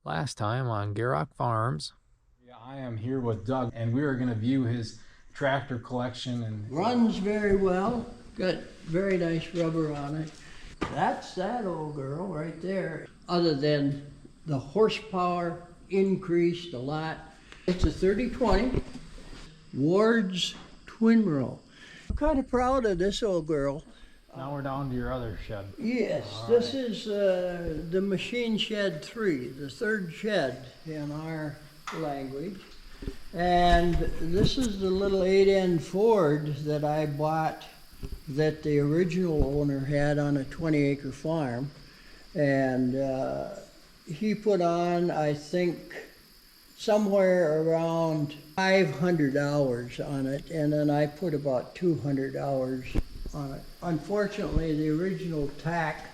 Last time on Gierok Farms. Yeah, I am here with Doug, and we are going to view his tractor collection. And Runs very well, got very nice rubber on it. That's that old girl right there. Other than the horsepower increased a lot. It's a 3020 Ward's twin row. I'm kind of proud of this old girl. now we're down to your other shed. Yes, this is the machine shed 3, the third shed in our language. And this is the little 8-end Ford that I bought that the original owner had on a 20-acre farm. And he put on, I think, somewhere around 500 hours on it, and then I put about 200 hours on it. Unfortunately, the original tack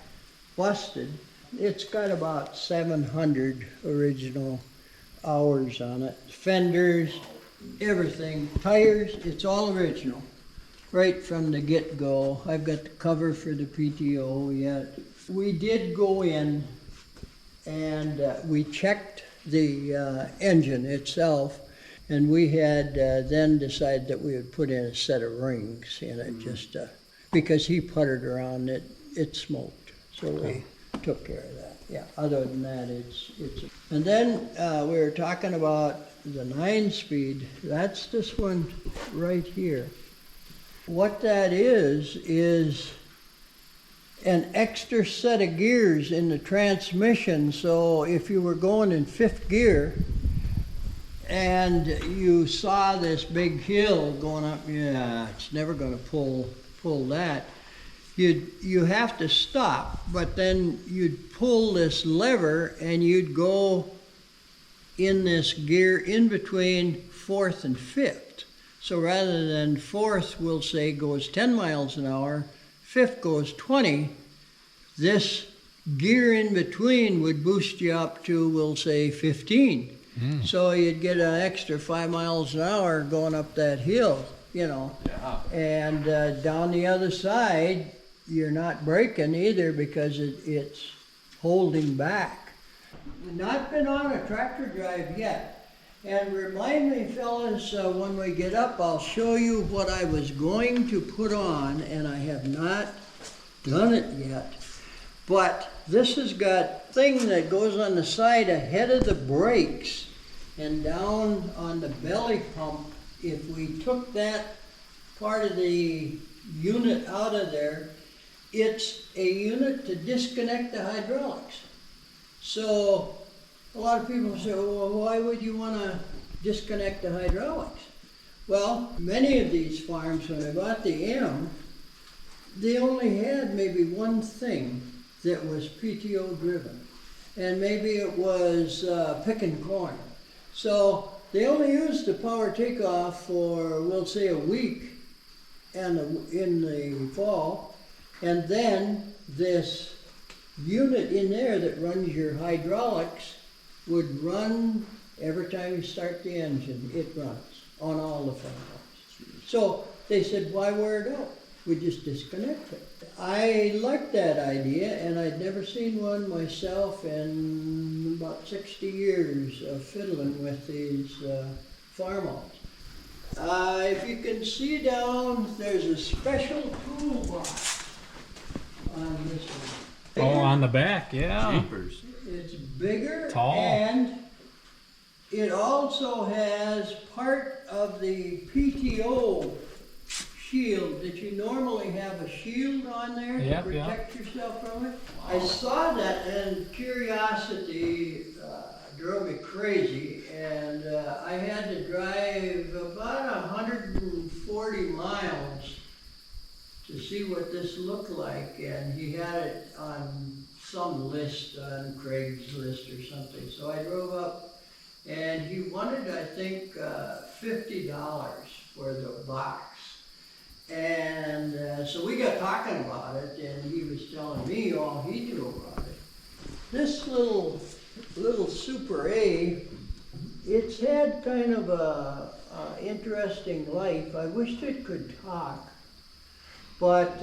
busted. It's got about 700 original hours on it. Fenders, everything, tires, it's all original, right from the get-go. I've got the cover for the PTO yet. We did go in and we checked the engine itself, and we had then decided that we would put in a set of rings in it, just because he puttered around it, it smoked. So we took care of that. Yeah, other than that, it's. And then we were talking about the 9-speed. That's this one right here. What that is an extra set of gears in the transmission. So if you were going in 5th gear and you saw this big hill going up, yeah, it's never going to pull that. You have to stop, but then you'd pull this lever and you'd go in this gear in between 4th and 5th. So rather than 4th, we'll say, goes 10 miles an hour, 5th goes 20, this gear in between would boost you up to, we'll say, 15. So you'd get an extra 5 miles an hour going up that hill, you know. Yeah. And down the other side, you're not braking either because it's holding back. Not been on a tractor drive yet. And remind me, fellas, when we get up, I'll show you what I was going to put on, and I have not done it yet. But this has got thing that goes on the side ahead of the brakes and down on the belly pump. If we took that part of the unit out of there, it's a unit to disconnect the hydraulics. So a lot of people say, well, why would you want to disconnect the hydraulics? Well, many of these farms, when I bought the M, they only had maybe one thing that was PTO driven. And maybe it was picking corn. So they only used the power takeoff for, we'll say, a week and in the fall. And then this unit in there that runs your hydraulics would run every time you start the engine. It runs on all the Farmalls. So they said, why wear it out? We just disconnect it. I liked that idea, and I'd never seen one myself in about 60 years of fiddling with these Farmalls. If you can see down, there's a special toolbox on this one. Oh, on the back, yeah. Jeepers. It's bigger, Tall. and it also has part of the PTO shield that you normally have a shield on there to protect yourself from it. Wow. I saw that, and curiosity drove me crazy, and I had to drive about 140 miles to see what this looked like, and he had it on some list on Craigslist or something. So I drove up, and he wanted, I think, $50 for the box. And so we got talking about it, and he was telling me all he knew about it. This little Super A, it's had kind of a interesting life. I wished it could talk. But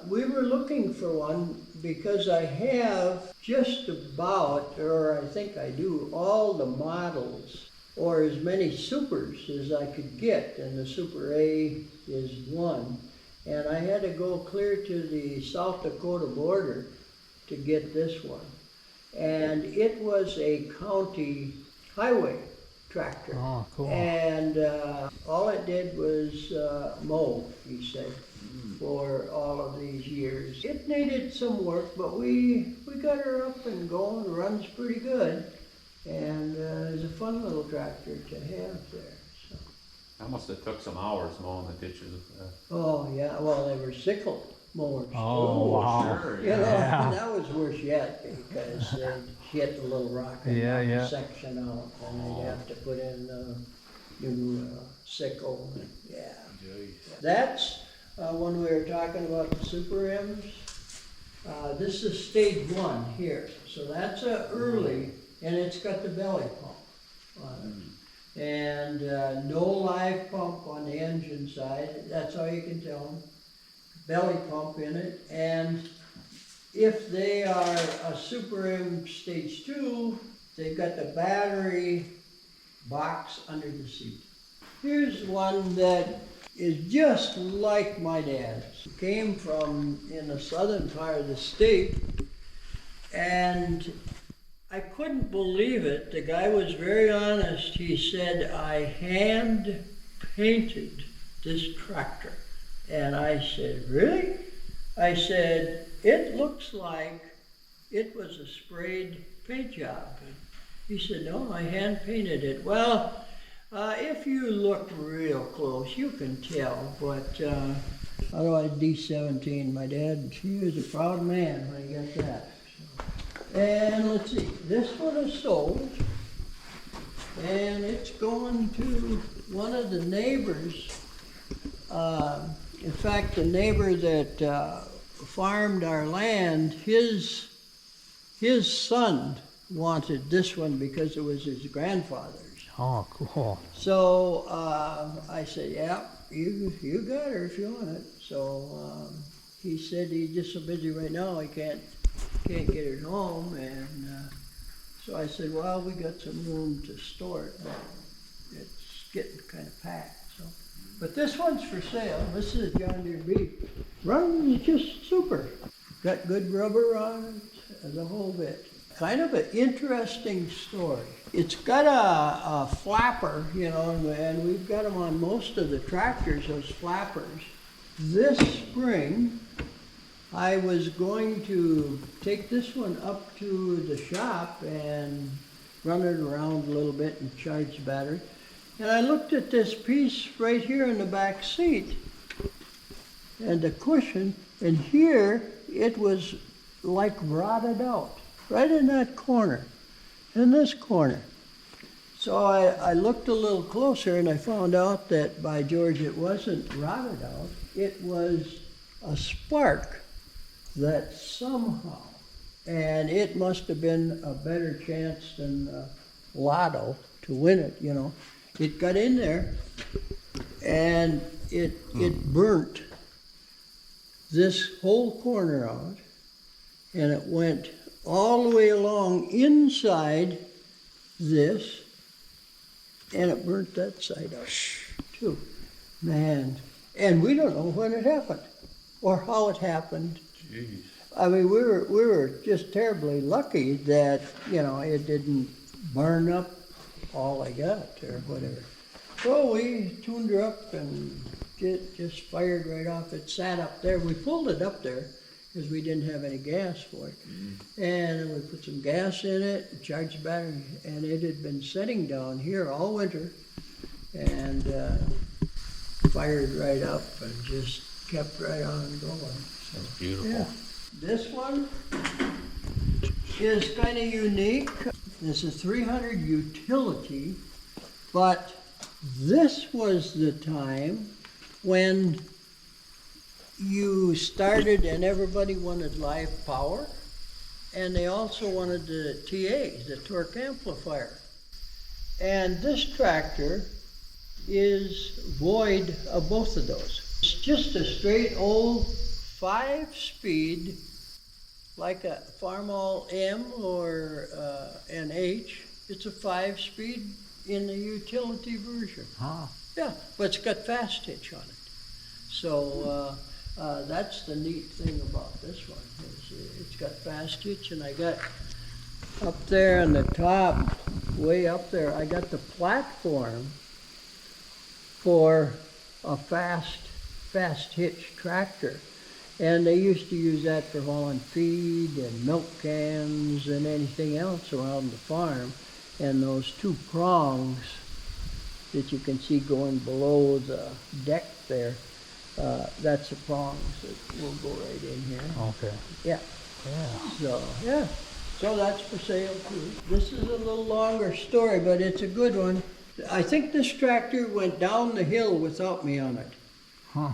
we were looking for one because I have just about, or I think I do, all the models, or as many supers as I could get, and the Super A is one. And I had to go clear to the South Dakota border to get this one. And it was a county highway tractor. Oh, cool. And all it did was mow, he said, for all of these years. It needed some work, but we got her up and going, runs pretty good. And it's a fun little tractor to have there. So. That must have took some hours mowing the ditches. Oh, yeah, well, they were sickle mowers. Oh, wow. Sure, You know, Yeah. that was worse yet because they'd hit the little rock and Yeah, knock yeah. the section out, and they'd have to put in new sickle. Yeah, that's when we were talking about the Super M's. This is stage one here, so that's a early, and it's got the belly pump on it, and no live pump on the engine side. That's all you can tell them. Belly pump in it, and if they are a Super M stage 2, they've got the battery box under the seat. Here's one that is just like my dad's. Came from in the southern part of the state, and I couldn't believe it. The guy was very honest. He said, I hand painted this tractor. And I said, really? I said, it looks like it was a sprayed paint job. He said, no, I hand painted it. Well, if you look real close, you can tell, but otherwise D17, my dad, he was a proud man when he got that. So. And let's see, this one is sold, and it's going to one of the neighbors. In fact, the neighbor that farmed our land, his son wanted this one because it was his grandfather's. Oh, cool. So I said, yeah, you got her if you want it. So he said he's just so busy right now, he can't get it home. And so I said, well, we got some room to store it, but it's getting kind of packed. So. But this one's for sale. This is a John Deere Beef. Runs just super. Got good rubber on it, the whole bit. Kind of an interesting story. It's got a flapper, you know, and we've got them on most of the tractors, those flappers. This spring, I was going to take this one up to the shop and run it around a little bit and charge the battery. And I looked at this piece right here in the back seat and the cushion, and here it was like rotted out, right in that corner, in this corner. So I looked a little closer and I found out that, by George, it wasn't rotted out, it was a spark that somehow, and it must have been a better chance than Lotto to win it, you know. It got in there and it burnt this whole corner out, and it went all the way along inside this, and it burnt that side out too. Man, and we don't know when it happened or how it happened. Jeez. I mean, we were just terribly lucky that, you know, it didn't burn up all I got or whatever. So we tuned her up and just fired right off. It sat up there. We pulled it up there because we didn't have any gas for it. And then we put some gas in it, charged the battery, and it had been sitting down here all winter and fired right up and just kept right on going. So, That's beautiful. yeah. This one is kind of unique. This is 300 utility, but this was the time when you started and everybody wanted live power, and they also wanted the TA, the torque amplifier. And this tractor is void of both of those. It's just a straight old 5-speed, like a Farmall M or an H. It's a 5-speed in the utility version. Huh. Yeah, but it's got fast hitch on it. So that's the neat thing about this one. It's got fast hitch, and I got up there on the top, way up there, I got the platform for a fast hitch tractor. And they used to use that for hauling feed and milk cans and anything else around the farm. And those 2 prongs that you can see going below the deck there, that's the prongs that will go right in here. Okay. Yeah. Yeah. So, yeah. So that's for sale too. This is a little longer story, but it's a good one. I think this tractor went down the hill without me on it. Huh.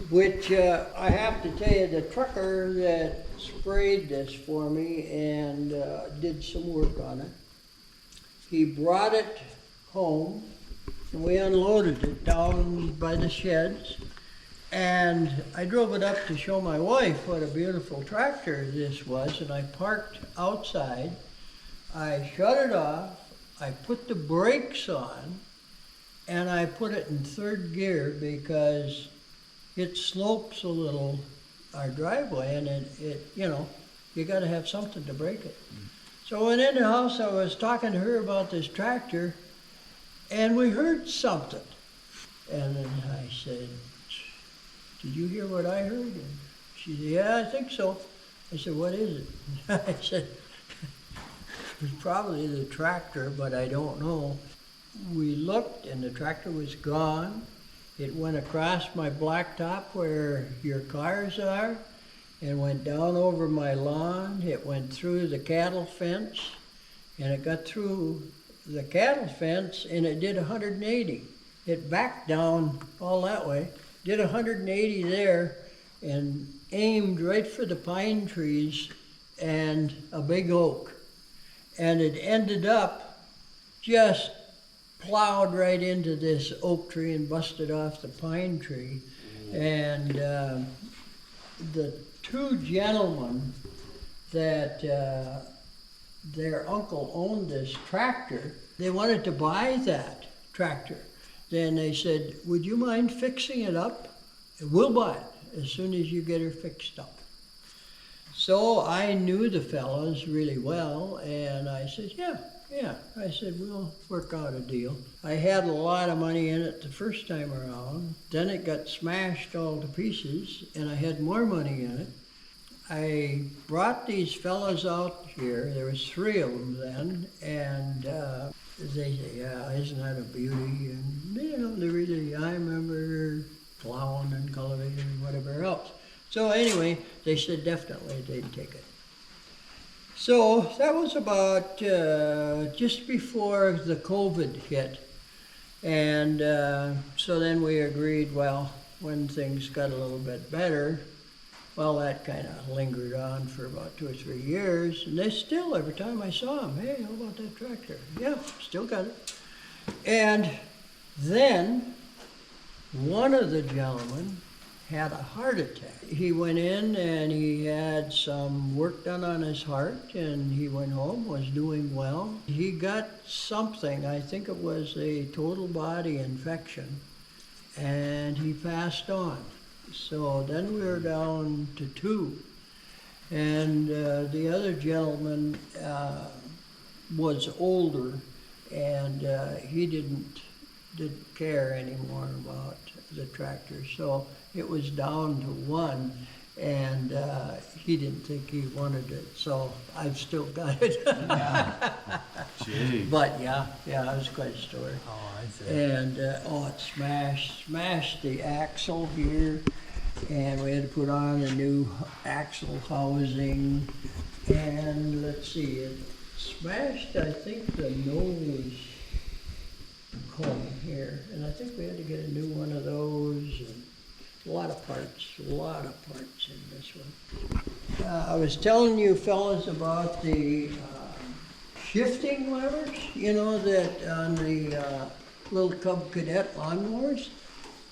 Which I have to tell you, the trucker that sprayed this for me and did some work on it, he brought it home and we unloaded it down by the sheds. And I drove it up to show my wife what a beautiful tractor this was, and I parked outside. I shut it off, I put the brakes on, and I put it in 3rd gear because it slopes a little, our driveway, and it you know, you gotta have something to brake it. So I went in the house, I was talking to her about this tractor, and we heard something. And then I said, "Did you hear what I heard?" And she said, "Yeah, I think so." I said, "What is it?" I said, "It's probably the tractor, but I don't know." We looked and the tractor was gone. It went across my blacktop where your cars are and went down over my lawn. It went through the cattle fence and it got through the cattle fence and it did 180. It backed down all that way, did 180 there and aimed right for the pine trees and a big oak. And it ended up just plowed right into this oak tree and busted off the pine tree. And the 2 gentlemen that their uncle owned this tractor, they wanted to buy that tractor. Then they said, "Would you mind fixing it up? We'll buy it as soon as you get her fixed up." So I knew the fellows really well, and I said, yeah. I said, "We'll work out a deal." I had a lot of money in it the first time around. Then it got smashed all to pieces, and I had more money in it. I brought these fellows out here. There was 3 of them then, and they said, "Yeah, isn't that a beauty?" And you know, they really, I remember plowing and cultivating and whatever else. So anyway, they said definitely they'd take it. So that was about just before the COVID hit. And so then we agreed, well, when things got a little bit better, well, that kind of lingered on for about 2 or 3 years. And they still, every time I saw them, "Hey, how about that tractor?" "Yeah, still got it." And then one of the gentlemen had a heart attack. He went in and he had some work done on his heart and he went home, was doing well. He got something, I think it was a total body infection, and he passed on. So then we were down to 2. And the other gentleman was older and he didn't care anymore about the tractor. So it was down to 1, and he didn't think he wanted it, so I've still got it. Gee. But yeah, it was quite a story. Oh, I see. And it smashed the axle here, and we had to put on a new axle housing, and let's see, it smashed, I think, the nose cone here, and I think we had to get a new one of those, and a lot of parts in this one. I was telling you fellas about the shifting levers, you know, that on the little Cub Cadet lawnmowers.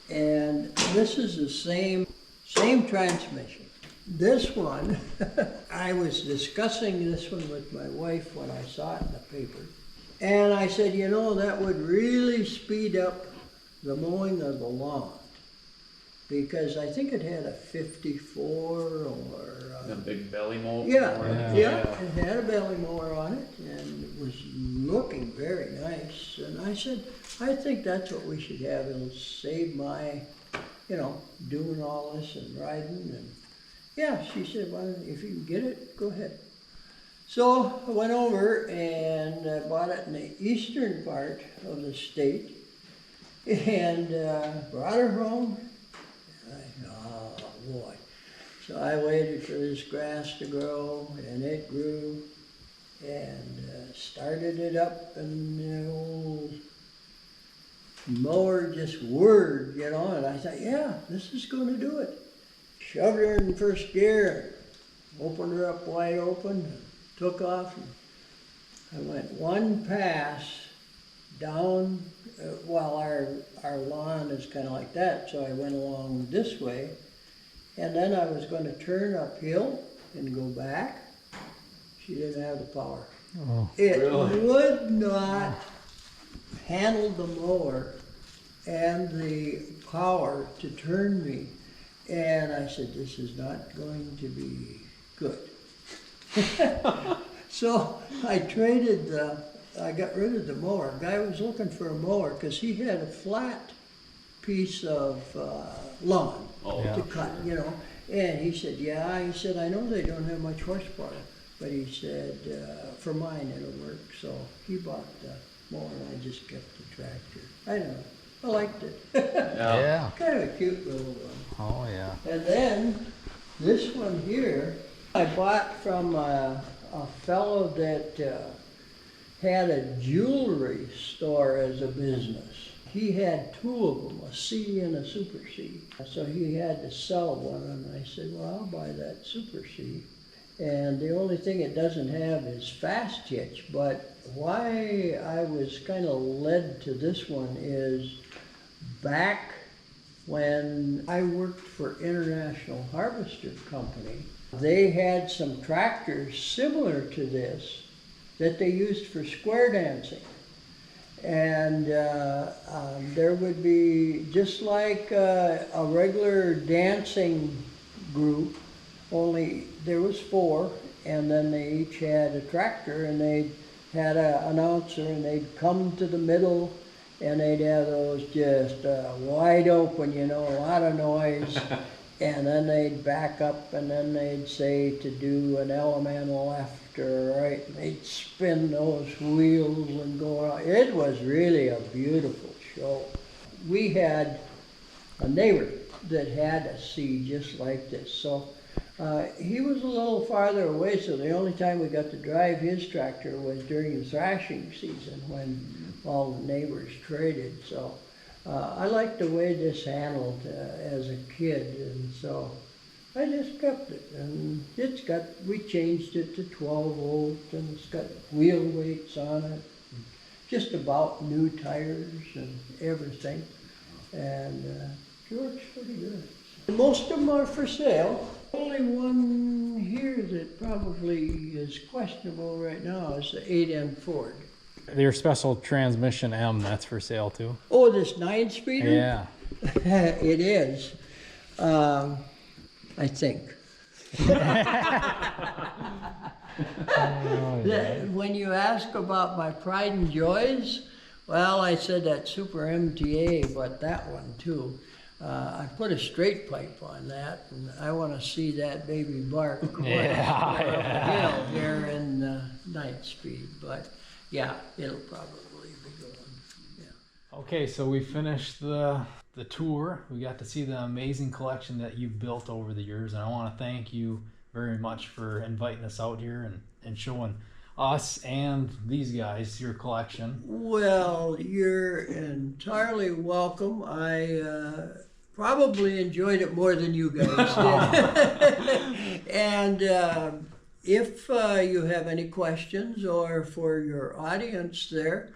And this is the same transmission. This one, I was discussing this one with my wife when I saw it in the paper. And I said, you know, that would really speed up the mowing of the lawn. Because I think it had a 54 or... The big belly mower. Yeah, it had a belly mower on it and it was looking very nice. And I said, I think that's what we should have. It'll save my, you know, doing all this and riding. And yeah, she said, well, if you can get it, go ahead. So I went over and bought it in the eastern part of the state and brought her home. Oh boy. So I waited for this grass to grow and it grew and started it up and the old mower just whirred, you know, and I thought, yeah, this is going to do it. Shoved her in first gear, opened her up wide open, took off. And I went one pass down, well, our lawn is kind of like that, so I went along this way. And then I was going to turn uphill and go back. She didn't have the power. Oh. It Really? would not handle the mower and the power to turn me. And I said, this is not going to be good. So I I got rid of the mower. Guy was looking for a mower because he had a flat piece of lawn Oh, to cut, you know. And he said, yeah, he said, I know they don't have much horsepower, but he said, for mine it'll work. So he bought the mower and I just kept the tractor. I don't know, I liked it. Yeah. Kind of a cute little one. Oh, yeah. And then this one here, I bought from a fellow that had a jewelry store as a business. He had two of them, a C and a Super C. So he had to sell one, and I said, well, I'll buy that Super C. And the only thing it doesn't have is fast hitch, but why I was kind of led to this one is back when I worked for International Harvester Company, they had some tractors similar to this that they used for square dancing. And there would be, just like a regular dancing group, only there was four, and then they each had a tractor, and they had an announcer, and they'd come to the middle, and they'd have those just wide open, you know, a lot of noise. And then they'd back up, and then they'd say to do an element left or right, and they'd spin those wheels and go around. It was really a beautiful show. We had a neighbor that had a C just like this, so he was a little farther away, so the only time we got to drive his tractor was during the thrashing season when all the neighbors traded. So I liked the way this handled as a kid, and so I just kept it. And we changed it to 12 volt, and it's got wheel weights on it, just about new tires and everything, and it works pretty good. Most of them are for sale. Only one here that probably is questionable right now is the 8N Ford. Your special transmission M, that's for sale too. Oh, this 9-speeder? Yeah. It is, I think. When you ask about my pride and joys, well, I said that Super MTA, but that one too. I put a straight pipe on that, and I want to see that baby bark up the hill here in 9-speed. But yeah, it'll probably be going. Yeah. Okay, so we finished the tour. We got to see the amazing collection that you've built over the years, and I want to thank you very much for inviting us out here and showing us and these guys your collection. Well, you're entirely welcome. I probably enjoyed it more than you guys did. And if you have any questions, or for your audience there,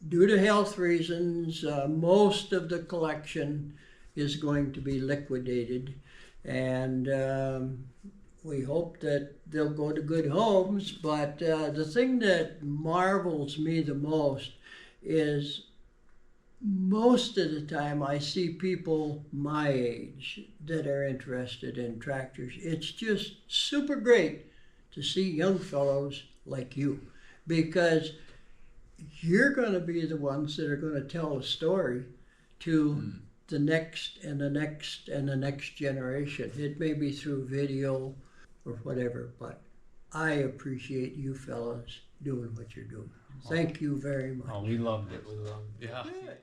due to health reasons, most of the collection is going to be liquidated, and we hope that they'll go to good homes. But the thing that marvels me the most is most of the time I see people my age that are interested in tractors. It's just super great to see young fellows like you, because you're going to be the ones that are going to tell a story to the next and the next and the next generation. It may be through video or whatever, but I appreciate you fellas doing what you're doing. Thank you very much. Oh, we loved it. We loved it. Yeah. Good.